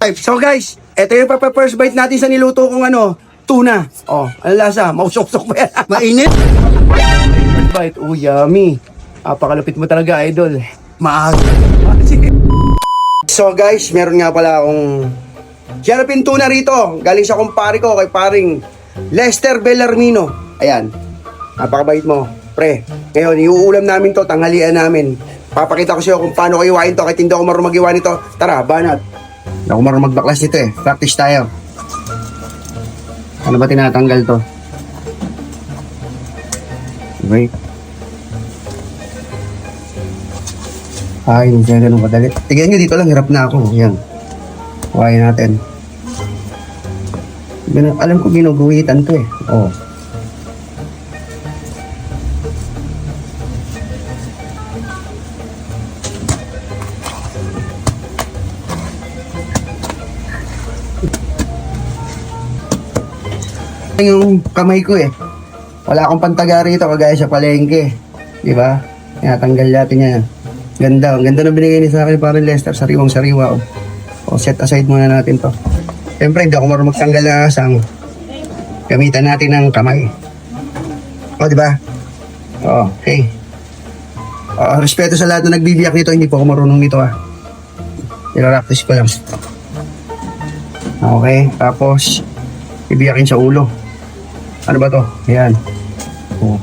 So guys, ito yung first bite natin sa niluto kong tuna. Oh, ano lasa? Mausok-sok ba yan? Mainit. First bite, yummy. Pakalupit mo talaga, idol. Maag. So guys, meron nga pala akong Jalapin tuna rito. Galing sa kumpare ko, kay paring Lester Bellarmino. Ayan, napakabait mo, pre. Ngayon, iuulam namin to, tanghalian namin. Papakita ko sa iyo kung paano ko iwain to, kahit hindi ako marunong mag-iwa nito. Tara, banat. Hindi ako marunong magbaklas nito eh. Practice tayo. Ano ba tinatanggal to? Wait. Ay, hindi siya ganun kadali. Tignan nyo, dito lang, hirap na ako. Yan. Kuhain natin. Alam ko ginuguhitan to eh. Oh. Yung kamay ko eh. Wala akong pantaga rito kagaya sa palengke. Di ba? Tinatanggal natin yan. Ganda. Ang ganda na binigay ni sa akin para Lester. Sariwang-sariwa. O, set aside muna natin to. Siyempre, hindi ako marunong magtanggal na asang. Gamitan natin ng kamay. O, di ba? O, okay. Respeto sa lahat na nagbibiyak nito. Hindi po ako marunong nito ah. Nila-practice ko lang. Okay, tapos ibiyakin sa ulo. Ano ba to? Ayan. O.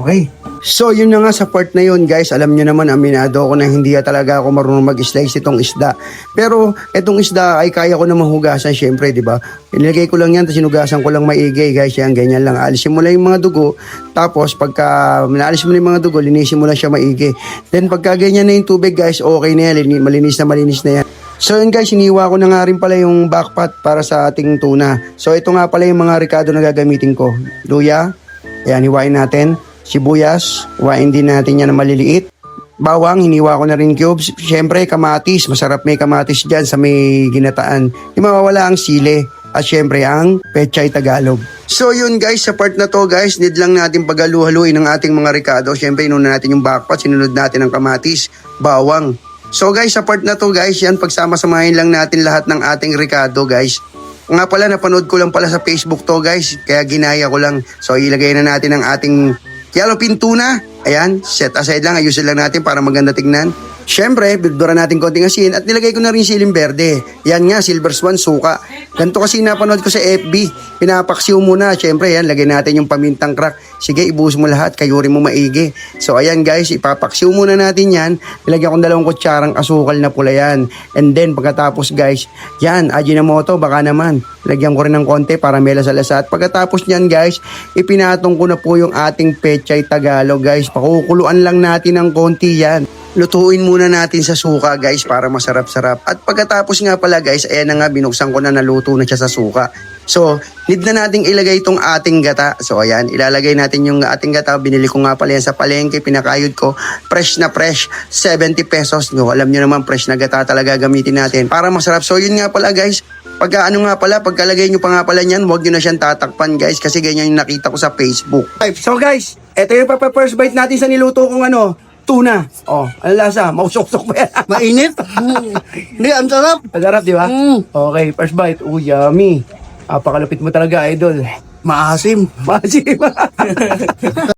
Okay. So, yun na nga sa part na yun, guys. Alam nyo naman, aminado ako na hindi talaga ako marunong mag-slice itong isda. Pero, itong isda ay kaya ko na mahugasan, syempre, di ba? Inilagay ko lang yan, tapos sinugasan ko lang maigi, guys. Yan, ganyan lang. Alisin mo lang yung mga dugo. Tapos, pagka minaalis mo na yung mga dugo, linisin mo lang siya maigi. Then, pagka ganyan na yung tubig, guys, okay na yan. Malinis na yan. So yun guys, iniwa ko na nga rin pala yung backpot para sa ating tuna. So ito nga pala yung mga ricado na gagamitin ko. Luya, ayan, hiwain natin. Sibuyas, hiwain din natin yan na maliliit. Bawang, hiniwa ko na rin cubes. Siyempre, kamatis. Masarap may kamatis dyan sa may ginataan. Di mawawala ang sile. At siyempre, ang pechay Tagalog. So yun guys, sa part na to guys, need lang natin paghalu-haluin ng ating mga ricado. Siyempre, inuna natin yung backpot, sinunod natin ang kamatis, bawang. So guys, sa part na to guys, yan, pagsama-samahin lang natin lahat ng ating ricado guys. Nga pala, napanood ko lang pala sa Facebook to guys, kaya ginaya ko lang. So ilagay na natin ang ating Jalapin tuna. Ayan, set aside lang, ayusin lang natin para maganda tignan. Siyempre, bildoran natin konting asin at nilagay ko na rin siling berde. Yan nga, silver swan, suka. Ganito kasi napanood ko sa FB. Pinapaksiw muna. Siyempre, yan, lagay natin yung pamintang crack. Sige, ibuhos mo lahat, kayuri mo maigi. So, ayan guys, ipapaksiw muna natin yan. Nilagyan ko 2 kutsarang asukal na pula yan. And then, pagkatapos guys, yan, Ajinomoto, baka naman. Lagyan ko rin ng konti para may lasa-lasa. At pagkatapos nyan guys, ipinatong ko na po yung ating pechay Tagalog guys. Pakukuluan lang natin ng konti yan. Lutuin muna natin sa suka guys para masarap-sarap. At pagkatapos nga pala guys, ayan na nga, binuksan ko na, naluto na siya sa suka. So, need na nating ilagay itong ating gata. So ayan, ilalagay natin yung ating gata. Binili ko nga pala yan sa palengke, pinakayod ko. Fresh na fresh, 70 pesos. No, alam nyo naman, fresh na gata talaga gamitin natin para masarap. So yun nga pala guys, pagkalagay nyo pa nga pala niyan, huwag nyo na siyang tatakpan guys, kasi ganyan yung nakita ko sa Facebook. So guys, ito yung first bite natin sa niluto kong tuna. Oh, ano lasa? Mausok-sok ba yan? Mainit. Hindi, ang sarap. Masarap, di ba? Okay, first bite. Yummy. Pakalupit mo talaga, idol. Maasim. Maasim.